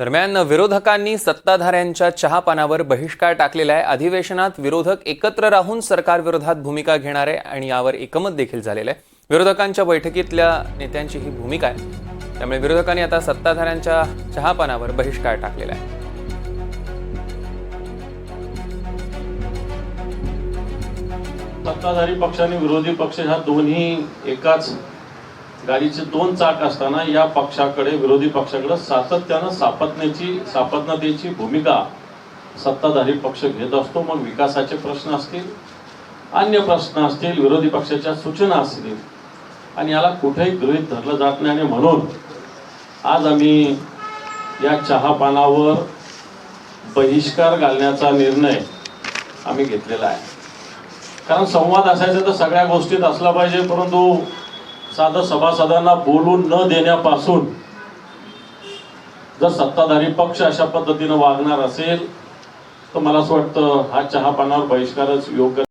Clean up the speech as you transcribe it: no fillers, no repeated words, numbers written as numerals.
दरम्यान विरोधकांनी सत्ताधाऱ्यांच्या चहापानावर बहिष्कार टाकलेला आहे। अधिवेशनात विरोधक एकत्र राहून सरकार विरोधात भूमिका घेणार आहे आणि यावर एकमत देखील झालेलं आहे। विरोधकांच्या बैठकीतल्या नेत्यांची ही भूमिका आहे। त्यामुळे विरोधकांनी आता सत्ताधाऱ्यांच्या चहापानावर बहिष्कार टाकलेला आहे। सत्ताधारी पक्ष आणि विरोधी पक्ष ह्या दोन्ही एकाच गाडीचे दोन चाक असताना या पक्षाकडे विरोधी पक्षाकडे सातत्याने सापत्नतेची भूमिका सत्ताधारी पक्ष घेत असतो। मग विकासाचे प्रश्न असतील, अन्य प्रश्न असतील, विरोधी पक्षाच्या सूचना असतील आणि याला कुठेही गृहीत धरलं जात नाही। आणि म्हणून आज आम्ही या चहापानावर बहिष्कार घालण्याचा निर्णय आम्ही घेतलेला आहे। कारण संवाद असायचा तर सगळ्या गोष्टीत असला पाहिजे, परंतु साधं सभासदांना बोलून न देण्यापासून जर सत्ताधारी पक्ष अशा पद्धतीने वागणार असेल तर मला असं वाटतं हा चहापानावर बहिष्कारच योग्य